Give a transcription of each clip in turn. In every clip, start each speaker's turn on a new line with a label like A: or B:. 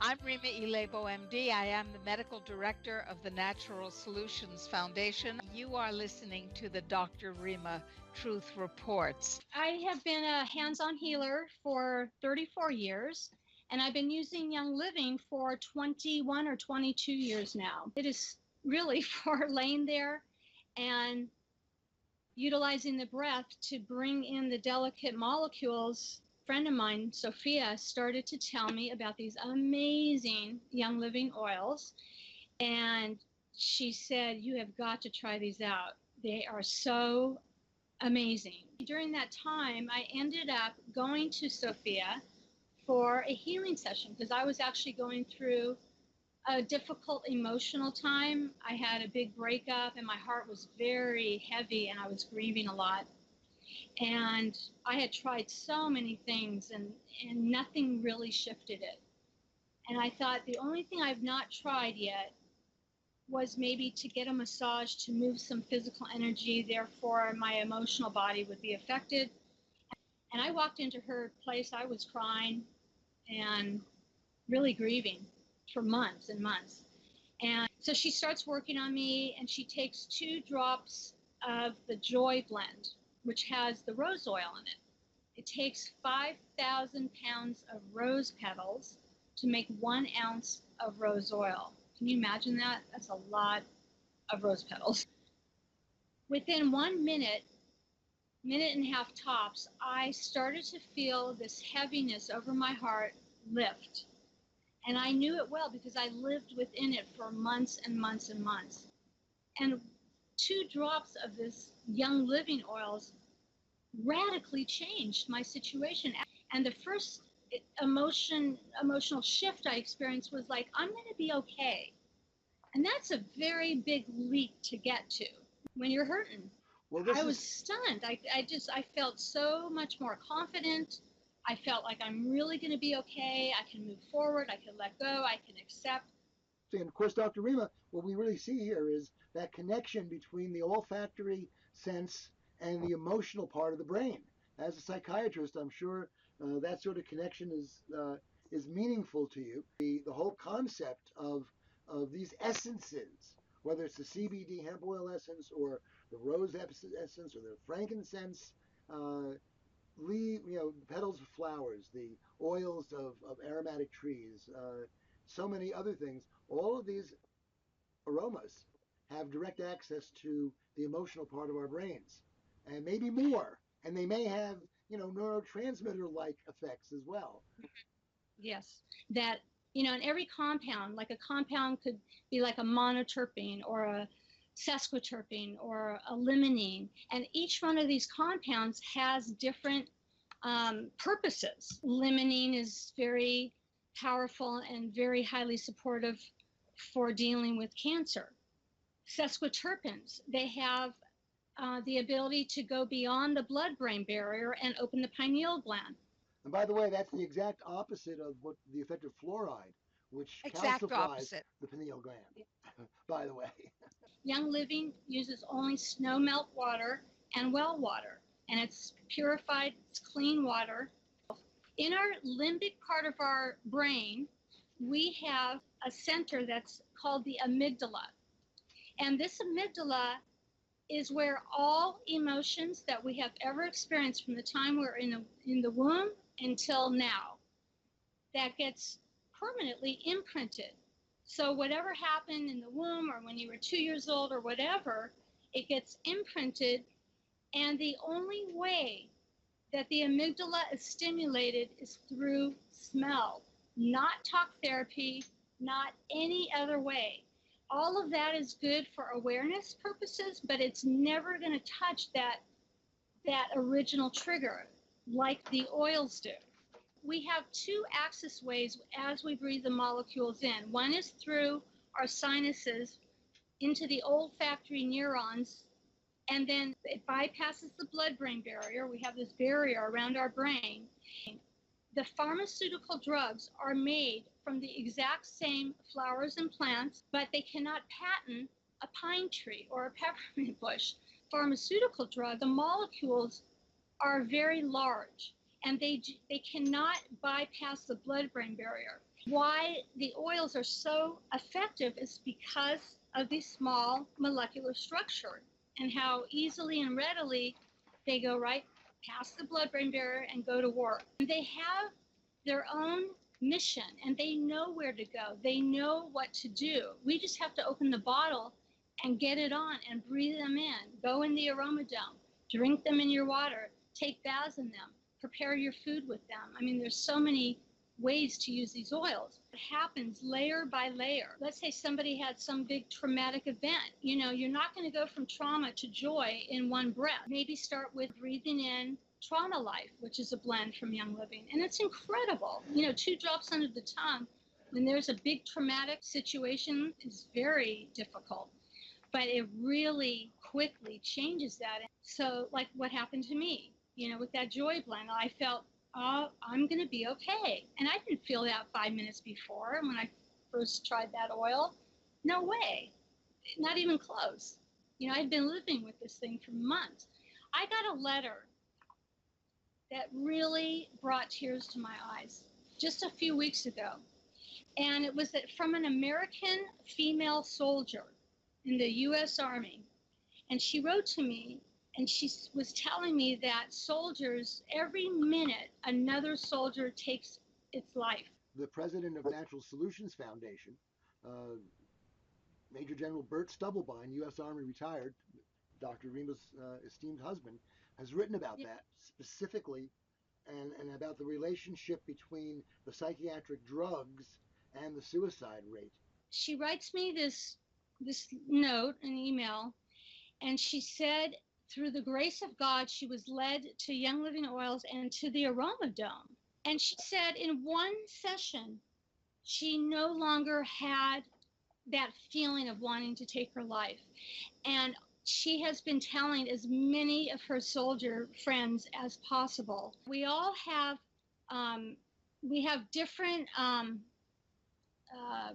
A: I'm Rima Ilebo, MD. I am the Medical Director of the Natural Solutions Foundation. You are listening to the Dr. Rima Truth Reports.
B: I have been a hands-on healer for 34 years, and I've been using Young Living for 21 or 22 years now. It is really for laying there and utilizing the breath to bring in the delicate molecules. A friend of mine, Sophia, started to tell me about these amazing Young Living oils, and she said, you have got to try these out. They are so amazing. During that time, I ended up going to Sophia for a healing session because I was actually going through a difficult emotional time. I had a big breakup and my heart was very heavy and I was grieving a lot. And I had tried so many things and nothing really shifted it. And I thought the only thing I've not tried yet was maybe to get a massage to move some physical energy, therefore my emotional body would be affected. And I walked into her place, I was crying and really grieving for months and months. And so she starts working on me and she takes 2 drops of the Joy Blend, which has the rose oil in it. It takes 5,000 pounds of rose petals to make 1 ounce of rose oil. Can you imagine that? That's a lot of rose petals. Within 1 minute, minute and a half tops, I started to feel this heaviness over my heart lift. And I knew it well because I lived within it for months and months and months. And 2 drops of this Young Living oils radically changed my situation. And the first emotional shift I experienced was like, I'm going to be okay. And that's a very big leap to get to when you're hurting. Well, I was stunned. I felt so much more confident. I felt like I'm really going to be okay. I can move forward. I can let go. I can accept.
C: And of course, Dr. Rima, what we really see here is that connection between the olfactory sense and the emotional part of the brain. As a psychiatrist, I'm sure that sort of connection is meaningful to you. The whole concept of these essences, whether it's the CBD hemp oil essence or the rose essence or the frankincense, petals of flowers, the oils of aromatic trees, so many other things. All of these aromas have direct access to the emotional part of our brains, and maybe more. And they may have, neurotransmitter-like effects as well.
B: Yes, that, in every compound, like a compound could be like a monoterpene or a sesquiterpene or a limonene. And each one of these compounds has different purposes. Limonene is very powerful and very highly supportive for dealing with cancer. Sesquiterpenes, they have the ability to go beyond the blood-brain barrier and open the pineal gland.
C: And by the way, that's the exact opposite of what the effect of fluoride, which calcifies the pineal gland, by the way.
B: Young Living uses only snow melt water and well water, and it's purified, it's clean water. In our limbic part of our brain, we have a center that's called the amygdala. And this amygdala is where all emotions that we have ever experienced from the time we're in the womb until now, that gets permanently imprinted. So whatever happened in the womb or when you were 2 years old or whatever, it gets imprinted. And the only way that the amygdala is stimulated is through smell, not talk therapy, not any other way. All of that is good for awareness purposes, but it's never going to touch that original trigger like the oils do. We have 2 access ways as we breathe the molecules in. One is through our sinuses into the olfactory neurons, and then it bypasses the blood-brain barrier. We have this barrier around our brain. The pharmaceutical drugs are made from the exact same flowers and plants, but they cannot patent a pine tree or a peppermint bush. Pharmaceutical drugs, the molecules are very large, and they cannot bypass the blood-brain barrier. Why the oils are so effective is because of the small molecular structure and how easily and readily they go right past the blood-brain barrier and go to work. They have their own mission and they know where to go. They know what to do. We just have to open the bottle and get it on and breathe them in. Go in the aroma dome, drink them in your water, take baths in them, prepare your food with them. I mean, there's so many ways to use these oils. It happens layer by layer. Let's say somebody had some big traumatic event. You know, you're not going to go from trauma to joy in one breath. Maybe start with breathing in Trauma Life, which is a blend from Young Living. And it's incredible. You know, 2 drops under the tongue when there's a big traumatic situation is very difficult. But it really quickly changes that. So like what happened to me, you know, with that joy blend, I felt, oh, I'm going to be okay. And I didn't feel that 5 minutes before when I first tried that oil. No way. Not even close. You know, I'd been living with this thing for months. I got a letter that really brought tears to my eyes just a few weeks ago. And it was from an American female soldier in the U.S. Army. And she wrote to me, and she was telling me that soldiers, every minute, another soldier takes its life.
C: The president of Natural Solutions Foundation, Major General Bert Stubblebine, U.S. Army retired, Dr. Rima's esteemed husband, has written about that specifically and about the relationship between the psychiatric drugs and the suicide rate.
B: She writes me this note, an email, and she said through the grace of God, she was led to Young Living Oils and to the Aroma Dome. And she said in one session, she no longer had that feeling of wanting to take her life. And she has been telling as many of her soldier friends as possible. We all have, different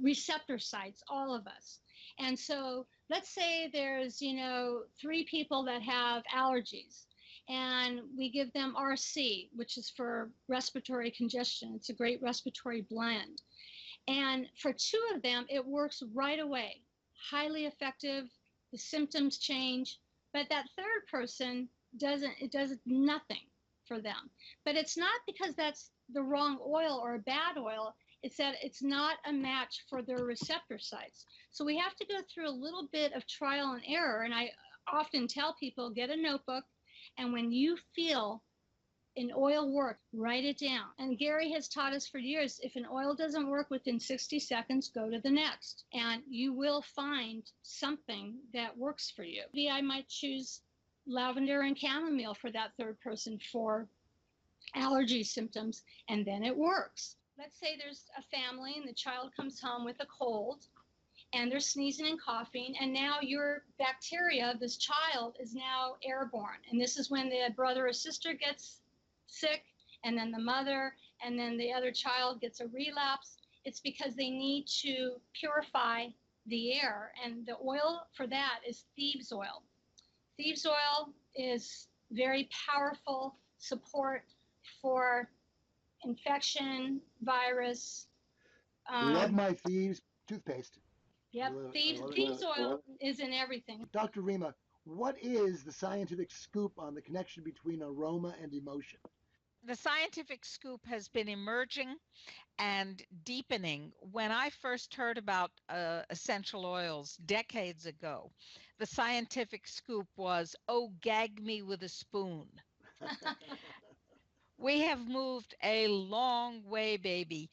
B: receptor sites, all of us. And so let's say there's, 3 people that have allergies, and we give them RC, which is for respiratory congestion. It's a great respiratory blend. And for 2 of them, it works right away. Highly effective. The symptoms change. But that 3rd person does nothing for them. But it's not because that's the wrong oil or a bad oil. It's that it's not a match for their receptor sites. So we have to go through a little bit of trial and error. And I often tell people, get a notebook, and when you feel an oil work, write it down. And Gary has taught us for years, if an oil doesn't work within 60 seconds, go to the next. And you will find something that works for you. Maybe I might choose lavender and chamomile for that 3rd person for allergy symptoms, and then it works. Let's say there's a family and the child comes home with a cold and they're sneezing and coughing, and now your bacteria, this child, is now airborne. And this is when the brother or sister gets sick, and then the mother, and then the other child gets a relapse. It's because they need to purify the air, and the oil for that is thieves oil. Thieves oil is very powerful support for infection, virus.
C: Love my Thieves toothpaste.
B: Yep, Thieves oil is in everything.
C: Dr. Rima, what is the scientific scoop on the connection between aroma and emotion?
A: The scientific scoop has been emerging and deepening. When I first heard about essential oils decades ago, the scientific scoop was, oh, gag me with a spoon. We have moved a long way, baby.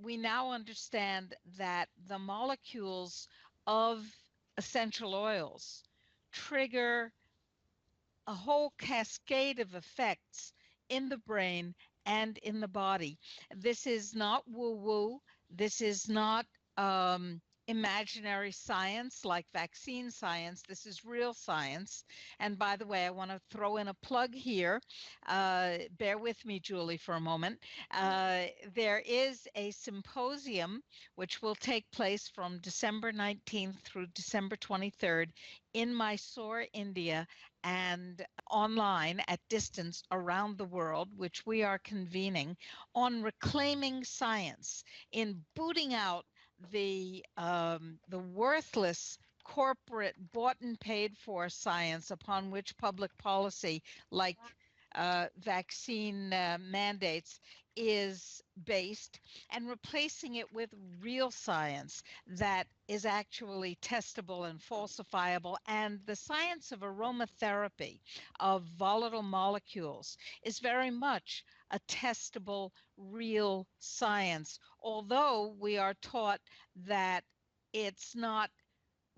A: We now understand that the molecules of essential oils trigger a whole cascade of effects in the brain and in the body. This is not woo-woo. This is not imaginary science like vaccine science. This is real science. And by the way, I want to throw in a plug here. Bear with me, Julie, for a moment. There is a symposium which will take place from December 19th through December 23rd in Mysore, India, and online at distance around the world, which we are convening on reclaiming science, in booting out the worthless corporate bought and paid for science upon which public policy like vaccine mandates is based, and replacing it with real science that is actually testable and falsifiable. And the science of aromatherapy of volatile molecules is very much a testable, real science, although we are taught that it's not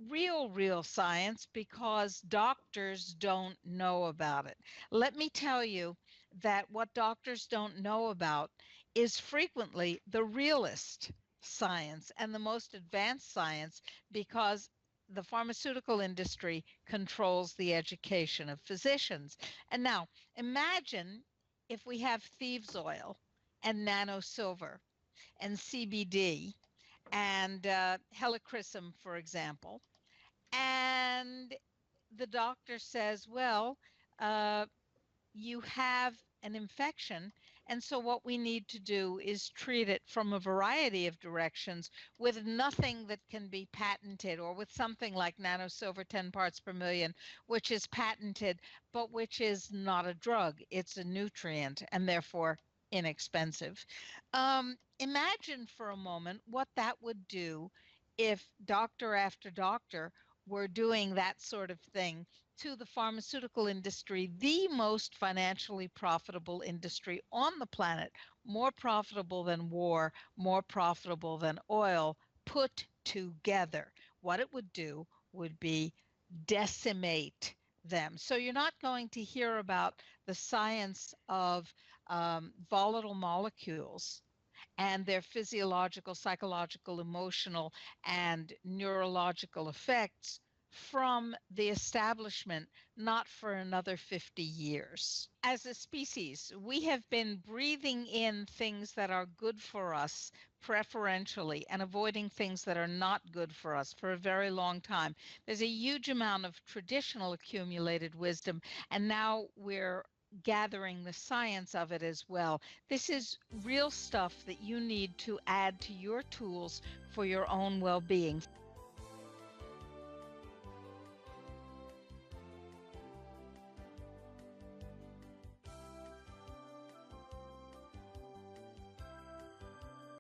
A: real science because doctors don't know about it. Let me tell you that what doctors don't know about is frequently the realest science and the most advanced science, because the pharmaceutical industry controls the education of physicians. And now imagine if we have thieves oil and nanosilver and CBD and helichrysum, for example, and the doctor says, well, uh, you have an infection. And so what we need to do is treat it from a variety of directions with nothing that can be patented, or with something like nanosilver 10 parts per million, which is patented, but which is not a drug. It's a nutrient and therefore inexpensive. Imagine for a moment what that would do if doctor after doctor were doing that sort of thing to the pharmaceutical industry, the most financially profitable industry on the planet, more profitable than war, more profitable than oil, put together. What it would do would be decimate them. So you're not going to hear about the science of volatile molecules and their physiological, psychological, emotional, and neurological effects from the establishment, not for another 50 years. As a species, we have been breathing in things that are good for us preferentially and avoiding things that are not good for us for a very long time. There's a huge amount of traditional accumulated wisdom, and now we're gathering the science of it as well. This is real stuff that you need to add to your tools for your own well-being.